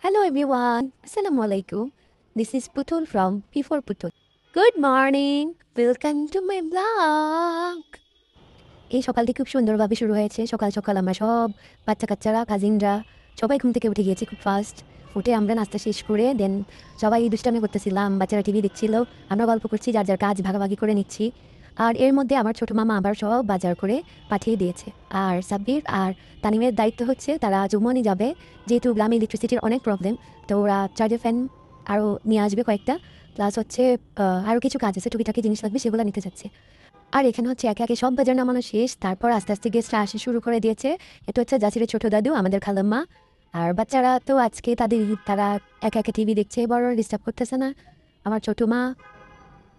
Hello everyone. Assalamu alaikum. This is Putul from P4 Putul. Good morning. Welcome to my vlog. এই সকালটি খুব সুন্দরভাবে শুরু হয়েছে। সকাল সকাল আমরা সব বাচ্চা কাচ্চারা কাজিনরা সবাই ঘুম থেকে উঠে গিয়েছি খুব ফাস্ট। উঠে আমরা নাস্তা শেষ করে দেন সবাই দুষ্টামি করতেছিলাম, বাচ্চারা টিভি দেখছিল, আমরা গল্প করছি, যার যার কাজ ভাগাভাগি করে নিচ্ছি। আর এর মধ্যে আমার ছোটো মামা আবার সব বাজার করে পাঠিয়ে দিয়েছে। আর সাব্বির আর তানিমের দায়িত্ব হচ্ছে তারা জুমনি যাবে, যেহেতু গ্রামে ইলেকট্রিসিটির অনেক প্রবলেম, তো ওরা চার্জার ফ্যান আরও নিয়ে আসবে কয়েকটা, প্লাস হচ্ছে আরও কিছু কাজ আছে, টুকিটাকি জিনিস লাগবে, সেগুলো নিতে যাচ্ছে। আর এখানে হচ্ছে একে একে সব বাজার নামানো শেষ, তারপর আস্তে আস্তে গেস্টরা আসা শুরু করে দিয়েছে। এটা হচ্ছে জাসিরের ছোটো দাদু, আমাদের খালাম্মা। আর বাচ্চারা তো আজকে তারা একে একে টিভি দেখছে, বড় ডিস্টার্ব করতেছে না। আমার ছোটো মা,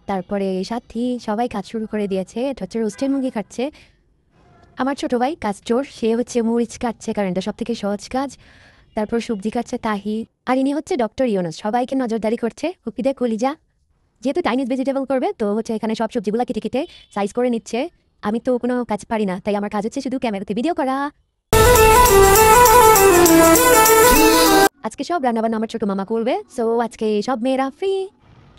তারপরে সাথী, সবাই কাজ শুরু করে দিয়েছে। এটা হচ্ছে রোস্টের মুরগি খাচ্ছে। আমার ছোটো ভাই কাজ চোর, সে হচ্ছে মরিচ কাটছে, কারণ এটা সব থেকে সহজ কাজ। তারপর সবজি কাটছে তাহি। আর ইনি হচ্ছে ডক্টর ইউনুস, সবাইকে নজরদারি করছে। হুপিদে কলিজা, যেহেতু চাইনিজ ভেজিটেবল করবে, তো হচ্ছে এখানে সব সবজিগুলো কেটে কেটে সাইজ করে নিচ্ছে। আমি তো কোনো কাজ পারি না, তাই আমার কাজ হচ্ছে শুধু ক্যামেরাতে ভিডিও করা। আজকে সব রান্নাবান্না আমার ছোটো মামা করবে, সো আজকে সব মেয়েরা ফ্রি।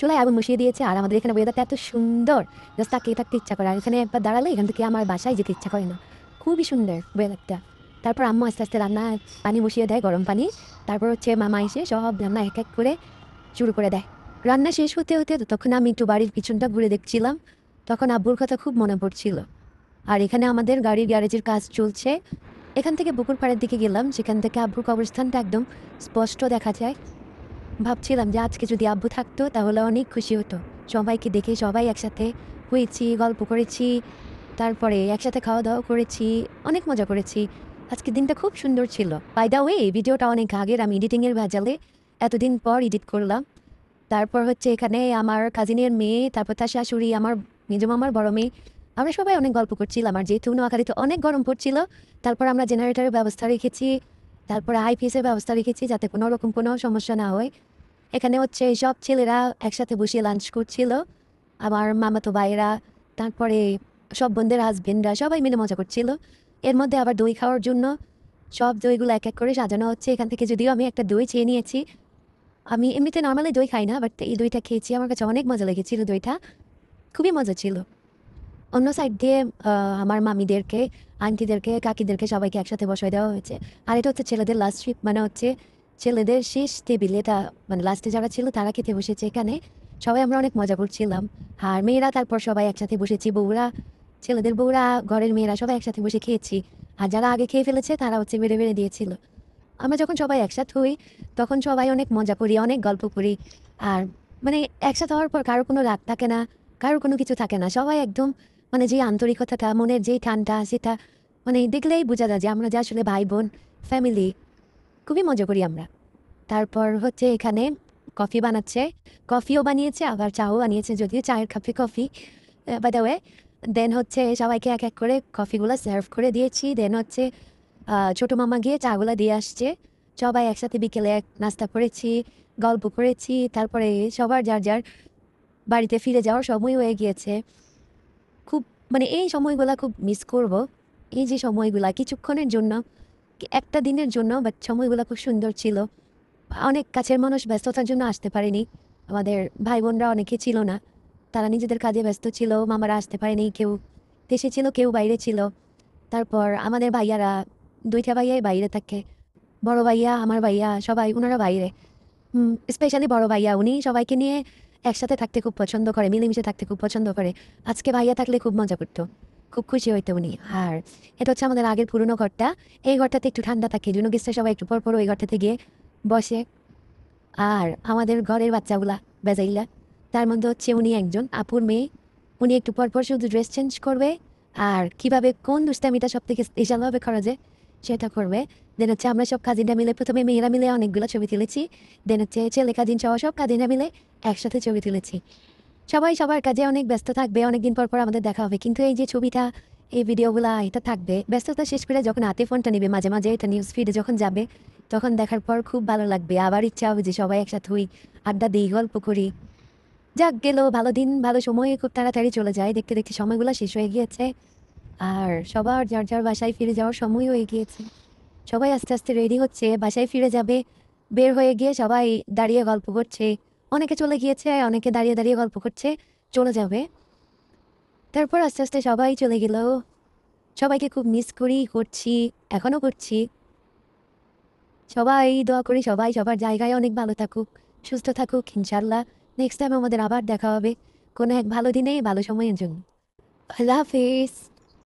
চুলায় আগুন বসিয়ে দিয়েছে। আর আমাদের এখানে ওয়েদারটা এত সুন্দর, জাস্ট তাকিয়ে থাকতে ইচ্ছা করে। আর এখানে একবার দাঁড়ালে এখান থেকে আমার বাসায় যেতে ইচ্ছা করে না, খুবই সুন্দর ওয়েদারটা। তারপর আম্মু আস্তে আস্তে রান্না পানি বসিয়ে দেয়, গরম পানি। তারপর হচ্ছে মামা এসে সব রান্না এক এক করে শুরু করে দেয়। রান্না শেষ হতে হতে তখন আমি একটু বাড়ির পিছনটা ঘুরে দেখছিলাম, তখন আব্বুর কথা খুব মনে পড়ছিল। আর এখানে আমাদের গাড়ির গ্যারেজের কাজ চলছে। এখান থেকে পুকুর পাড়ের দিকে গেলাম, সেখান থেকে আব্বুর কবরস্থানটা একদম স্পষ্ট দেখা যায়। ভাবছিলাম যে আজকে যদি আব্বু থাকতো তাহলে অনেক খুশি হতো। সবাইকে দেখে সবাই একসাথে হয়েছি, গল্প করেছি, তারপরে একসাথে খাওয়া দাওয়া করেছি, অনেক মজা করেছি। আজকে দিনটা খুব সুন্দর ছিল। বাই দ্য ওয়ে, ভিডিওটা অনেক আগের, আমি এডিটিংয়ের ভেজালে এতদিন পর এডিট করলাম। তারপর হচ্ছে এখানে আমার কাজিনের মেয়ে, তারপর তার শাশুড়ি, আমার মেজো মামার বড় মেয়ে, আমরা সবাই অনেক গল্প করছিলাম। আর যেহেতু নোয়াখালীতে অনেক গরম পড়ছিল, তারপর আমরা জেনারেটরের ব্যবস্থা রেখেছি, তারপরে আইপিএসের ব্যবস্থা রেখেছি, যাতে কোনো রকম কোনো সমস্যা না হয়। এখানে হচ্ছে সব ছেলেরা একসাথে বসে লাঞ্চ করছিল, আমার মামাতো ভাইয়েরা, তারপরে সব বোনদের হাজবেন্ডরা, সবাই মিলে মজা করছিল। এর মধ্যে আবার দই খাওয়ার জন্য সব দইগুলো এক এক করে সাজানো হচ্ছে। এখান থেকে যদিও আমি একটা দই চেয়ে নিয়েছি, আমি এমনিতে নর্মালি দই খাই না, বাট এই দইটা খেয়েছি, আমার কাছে অনেক মজা লেগেছিল, দইটা খুবই মজা ছিল। অন্য সাইড দিয়ে আমার মামিদেরকে, আন্টিদেরকে, কাকিদেরকে সবাইকে একসাথে বসায় দেওয়া হয়েছে। আর এটা হচ্ছে ছেলেদের লাস্ট ট্রিপ, মানে হচ্ছে ছেলেদের শেষ টেবিল এটা, মানে লাস্টে যারা ছিল তারা খেতে বসেছে এখানে। সবাই আমরা অনেক মজা করছিলাম। আর মেয়েরা তারপর সবাই একসাথে বসেছি, বউরা, ছেলেদের বউরা, ঘরের মেয়েরা সবাই একসাথে বসে খেয়েছি। আর যারা আগে খেয়ে ফেলেছে তারা হচ্ছে বেড়ে বেড়ে দিয়েছিল। আমরা যখন সবাই একসাথে হই তখন সবাই অনেক মজা করি, অনেক গল্প করি। আর মানে একসাথে হওয়ার পর কারো কোনো রাগ থাকে না, কারো কোনো কিছু থাকে না। সবাই একদম মানে যে আন্তরিকতাটা, মনের যেই টানটা, সেটা মানে দেখলেই বোঝা যায় যে আমরা যে আসলে ভাই বোন, ফ্যামিলি। খুবই মজা করি আমরা। তারপর হচ্ছে এখানে কফি বানাচ্ছে, কফিও বানিয়েছে আবার চাও বানিয়েছে, যদিও চায়ের কাপে কফি, বাই দ্য ওয়ে। দেন হচ্ছে সবাইকে এক এক করে কফিগুলো সার্ভ করে দিয়েছি। দেন হচ্ছে ছোটো মামা গিয়ে চাগুলো দিয়ে আসছে। সবাই একসাথে বিকেলে নাস্তা করেছি, গল্প করেছি। তারপরে সবার যার যার বাড়িতে ফিরে যাওয়ার সময় হয়ে গিয়েছে। খুব মানে এই সময়গুলা খুব মিস করব। এই যে সময়গুলা কিছুক্ষণের জন্য, একটা দিনের জন্য, বাট সময়গুলো খুব সুন্দর ছিল। অনেক কাছের মানুষ ব্যস্ততার জন্য আসতে পারেনি, আমাদের ভাই বোনরা অনেকে ছিল না, তারা নিজেদের কাজে ব্যস্ত ছিল। মামারা আসতে পারেনি, কেউ দেশে ছিল, কেউ বাইরে ছিল। তারপর আমাদের ভাইয়ারা, দুইটা ভাইয়াই বাইরে থাকে, বড় ভাইয়া, আমার ভাইয়া, সবাই ওনারা বাইরে। স্পেশালি বড় ভাইয়া, উনি সবাইকে নিয়ে একসাথে থাকতে খুব পছন্দ করে, মিলেমিশে থাকতে খুব পছন্দ করে। আজকে ভাইয়া থাকলে খুব মজা করতো, খুব খুশি হইতো উনি। আর এটা হচ্ছে আমাদের আগের পুরনো ঘরটা। এই ঘরটাতে একটু ঠান্ডা থাকে, জন্য গেস্টরা সবাই একটু পর ওই ঘরটাতে গিয়ে বসে। আর আমাদের ঘরের বাচ্চাগুলা বেজাইলা, তার মধ্যে হচ্ছে উনি একজন আপুর মেয়ে, উনি একটু পর শুধু ড্রেস চেঞ্জ করবে, আর কিভাবে কোন দুষ্টামিটা সব থেকে স্পেশালভাবে করা যায় সেটা করবে। দেন হচ্ছে আমরা সব কাজিনরা মিলে, প্রথমে মেয়েরা মিলে অনেকগুলো ছবি তুলেছি। দেন হচ্ছে ছেলে কাজিন সহ সব কাজিনরা মিলে একসাথে ছবি তুলেছি। সবাই সবার কাজে অনেক ব্যস্ত থাকবে, অনেকদিন পর আমাদের দেখা হবে, কিন্তু এই যে ছবিটা, এই ভিডিওগুলা, এটা থাকবে। ব্যস্ততা শেষ করে যখন হাতে ফোনটা নিবে, মাঝে মাঝে এটা নিউজ ফিডে যখন যাবে, তখন দেখার পর খুব ভালো লাগবে। আবার ইচ্ছা হবে যে সবাই একসাথে হই, আড্ডা দিই, গল্প করি। যাক গেল ভালো দিন, ভালো সময় খুব তাড়াতাড়ি চলে যায়, দেখতে দেখতে সময়গুলো শেষ হয়ে গিয়েছে। আর সবার যার যার বাসায় ফিরে যাওয়ার সময় হয়ে গিয়েছে। সবাই আস্তে আস্তে রেডি হচ্ছে, বাসায় ফিরে যাবে। বের হয়ে গিয়ে সবাই দাঁড়িয়ে গল্প করছে, অনেকে চলে গিয়েছে, অনেকে দাঁড়িয়ে দাঁড়িয়ে গল্প করছে, চলে যাবে। তারপর আস্তে আস্তে সবাই চলে গেল। সবাইকে খুব মিস করছি, এখনও করছি। সবাই দোয়া করি সবাই সবার জায়গায় অনেক ভালো থাকুক, সুস্থ থাকুক ইনশাল্লাহ। নেক্সট টাইম আমাদের আবার দেখা হবে কোনো এক ভালো দিনে ভালো সময়ের জন্য। আল্লাহ হাফিজ।